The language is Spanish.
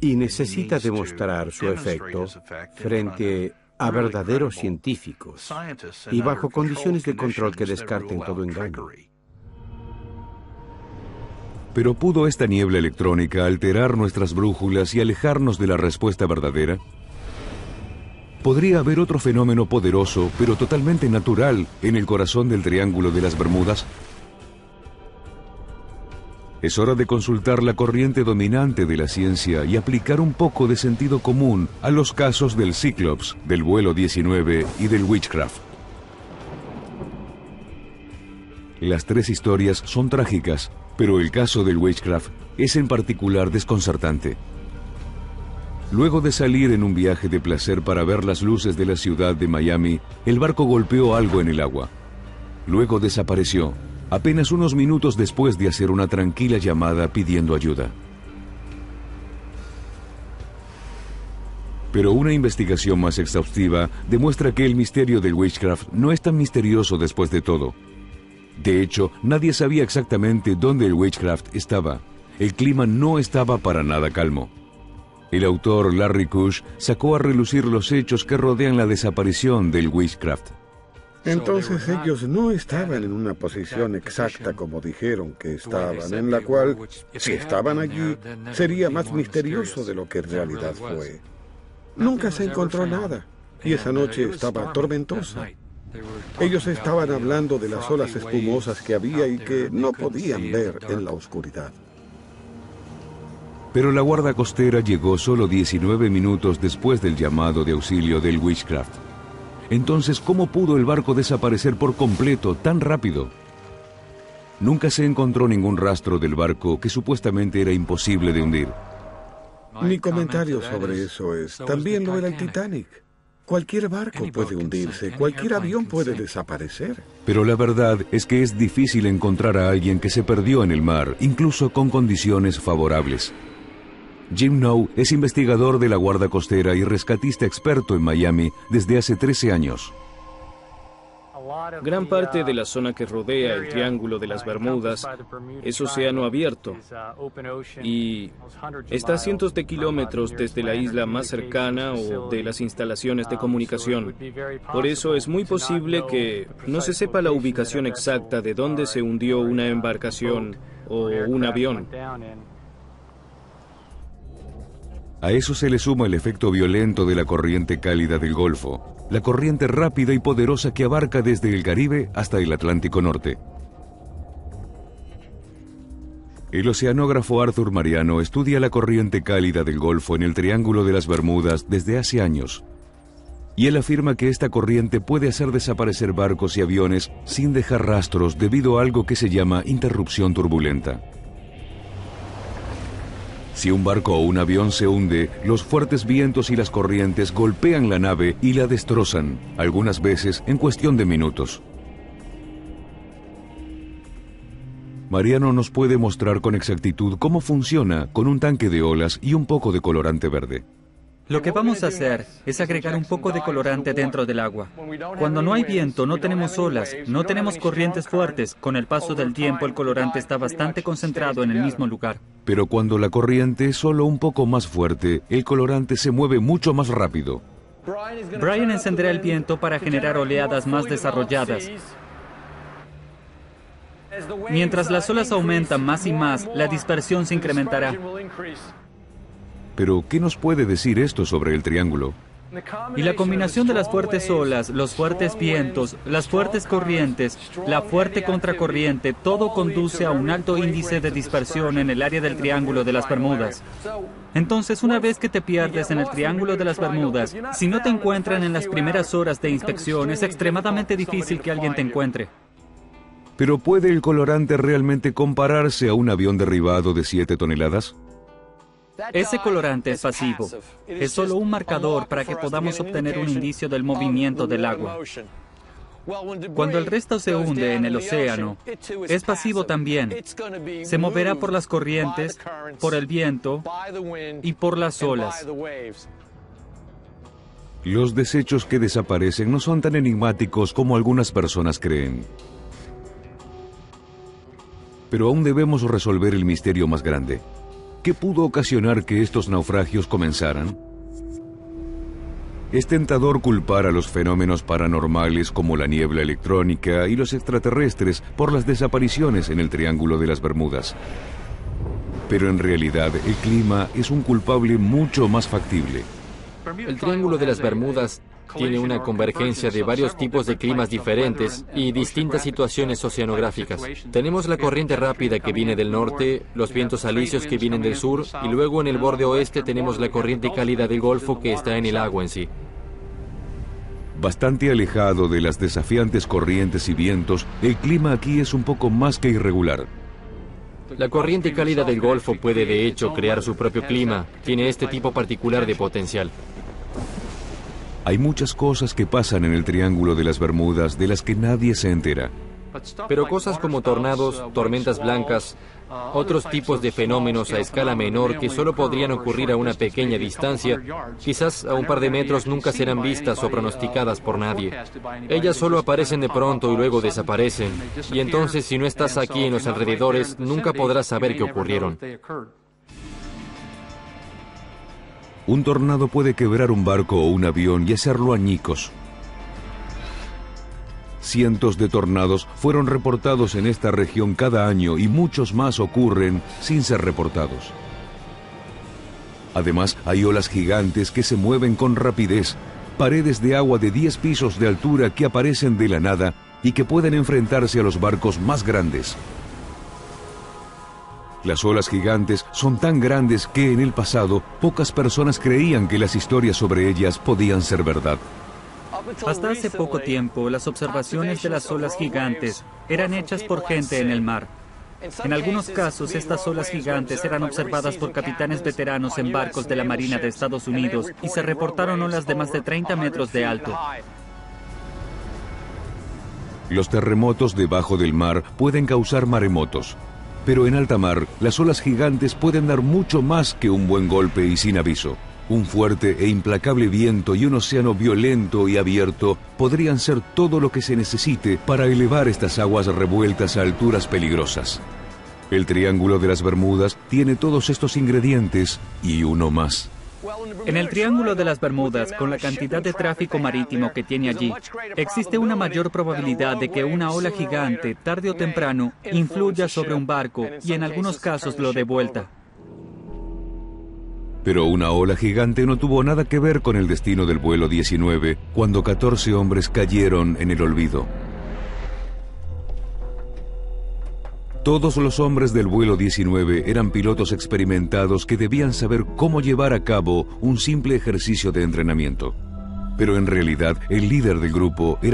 y necesita demostrar su efecto frente a verdaderos científicos y bajo condiciones de control que descarten todo engaño. ¿Pero pudo esta niebla electrónica alterar nuestras brújulas y alejarnos de la respuesta verdadera? ¿Podría haber otro fenómeno poderoso, pero totalmente natural, en el corazón del Triángulo de las Bermudas? Es hora de consultar la corriente dominante de la ciencia y aplicar un poco de sentido común a los casos del Cyclops, del vuelo 19 y del Witchcraft. Las tres historias son trágicas, pero el caso del Witchcraft es en particular desconcertante. Luego de salir en un viaje de placer para ver las luces de la ciudad de Miami, el barco golpeó algo en el agua. Luego desapareció, apenas unos minutos después de hacer una tranquila llamada pidiendo ayuda. Pero una investigación más exhaustiva demuestra que el misterio del Witchcraft no es tan misterioso después de todo. De hecho, nadie sabía exactamente dónde el Witchcraft estaba. El clima no estaba para nada calmo. El autor Larry Kush sacó a relucir los hechos que rodean la desaparición del Witchcraft. Entonces ellos no estaban en una posición exacta como dijeron que estaban, en la cual, si estaban allí, sería más misterioso de lo que en realidad fue. Nunca se encontró nada, y esa noche estaba tormentosa. Ellos estaban hablando de las olas espumosas que había y que no podían ver en la oscuridad. Pero la guardia costera llegó solo 19 minutos después del llamado de auxilio del Witchcraft. Entonces, ¿cómo pudo el barco desaparecer por completo tan rápido? Nunca se encontró ningún rastro del barco que supuestamente era imposible de hundir. Mi comentario sobre eso es, también lo era el Titanic. Cualquier barco puede hundirse, cualquier avión puede desaparecer. Pero la verdad es que es difícil encontrar a alguien que se perdió en el mar, incluso con condiciones favorables. Jim Know es investigador de la Guardia Costera y rescatista experto en Miami desde hace 13 años. Gran parte de la zona que rodea el Triángulo de las Bermudas es océano abierto y está a cientos de kilómetros desde la isla más cercana o de las instalaciones de comunicación. Por eso es muy posible que no se sepa la ubicación exacta de dónde se hundió una embarcación o un avión. A eso se le suma el efecto violento de la corriente cálida del Golfo, la corriente rápida y poderosa que abarca desde el Caribe hasta el Atlántico Norte. El oceanógrafo Arthur Mariano estudia la corriente cálida del Golfo en el Triángulo de las Bermudas desde hace años. Y él afirma que esta corriente puede hacer desaparecer barcos y aviones sin dejar rastros debido a algo que se llama interrupción turbulenta. Si un barco o un avión se hunde, los fuertes vientos y las corrientes golpean la nave y la destrozan, algunas veces en cuestión de minutos. Mariano nos puede mostrar con exactitud cómo funciona con un tanque de olas y un poco de colorante verde. Lo que vamos a hacer es agregar un poco de colorante dentro del agua. Cuando no hay viento, no tenemos olas, no tenemos corrientes fuertes. Con el paso del tiempo, el colorante está bastante concentrado en el mismo lugar. Pero cuando la corriente es solo un poco más fuerte, el colorante se mueve mucho más rápido. Brian encenderá el viento para generar oleadas más desarrolladas. Mientras las olas aumentan más y más, la dispersión se incrementará. Pero, ¿qué nos puede decir esto sobre el triángulo? Y la combinación de las fuertes olas, los fuertes vientos, las fuertes corrientes, la fuerte contracorriente, todo conduce a un alto índice de dispersión en el área del Triángulo de las Bermudas. Entonces, una vez que te pierdes en el Triángulo de las Bermudas, si no te encuentran en las primeras horas de inspección, es extremadamente difícil que alguien te encuentre. ¿Pero puede el colorante realmente compararse a un avión derribado de 7 toneladas? Ese colorante es pasivo. Es solo un marcador para que podamos obtener un indicio del movimiento del agua. Cuando el resto se hunde en el océano, es pasivo también. Se moverá por las corrientes, por el viento y por las olas. Los desechos que desaparecen no son tan enigmáticos como algunas personas creen. Pero aún debemos resolver el misterio más grande. ¿qué pudo ocasionar que estos naufragios comenzaran? Es tentador culpar a los fenómenos paranormales como la niebla electrónica y los extraterrestres por las desapariciones en el Triángulo de las Bermudas. Pero en realidad el clima es un culpable mucho más factible. El Triángulo de las Bermudas tiene una convergencia de varios tipos de climas diferentes y distintas situaciones oceanográficas. Tenemos la corriente rápida que viene del norte, los vientos alisios que vienen del sur, y luego en el borde oeste tenemos la corriente cálida del Golfo que está en el agua en sí. Bastante alejado de las desafiantes corrientes y vientos, el clima aquí es un poco más que irregular. La corriente cálida del Golfo puede de hecho crear su propio clima, tiene este tipo particular de potencial. Hay muchas cosas que pasan en el Triángulo de las Bermudas de las que nadie se entera. Pero cosas como tornados, tormentas blancas, otros tipos de fenómenos a escala menor que solo podrían ocurrir a una pequeña distancia, quizás a un par de metros, nunca serán vistas o pronosticadas por nadie. Ellas solo aparecen de pronto y luego desaparecen, y entonces si no estás aquí en los alrededores, nunca podrás saber qué ocurrieron. Un tornado puede quebrar un barco o un avión y hacerlo añicos. Cientos de tornados fueron reportados en esta región cada año y muchos más ocurren sin ser reportados. Además, hay olas gigantes que se mueven con rapidez, paredes de agua de 10 pisos de altura que aparecen de la nada y que pueden enfrentarse a los barcos más grandes. Las olas gigantes son tan grandes que en el pasado pocas personas creían que las historias sobre ellas podían ser verdad. Hasta hace poco tiempo, las observaciones de las olas gigantes eran hechas por gente en el mar. En algunos casos, estas olas gigantes eran observadas por capitanes veteranos en barcos de la Marina de Estados Unidos y se reportaron olas de más de 30 metros de alto. Los terremotos debajo del mar pueden causar maremotos, pero en alta mar, las olas gigantes pueden dar mucho más que un buen golpe y sin aviso. Un fuerte e implacable viento y un océano violento y abierto podrían ser todo lo que se necesite para elevar estas aguas revueltas a alturas peligrosas. El Triángulo de las Bermudas tiene todos estos ingredientes y uno más. En el Triángulo de las Bermudas, con la cantidad de tráfico marítimo que tiene allí, existe una mayor probabilidad de que una ola gigante, tarde o temprano, influya sobre un barco y en algunos casos lo dé vuelta. Pero una ola gigante no tuvo nada que ver con el destino del vuelo 19, cuando 14 hombres cayeron en el olvido. Todos los hombres del vuelo 19 eran pilotos experimentados que debían saber cómo llevar a cabo un simple ejercicio de entrenamiento. Pero en realidad, el líder del grupo era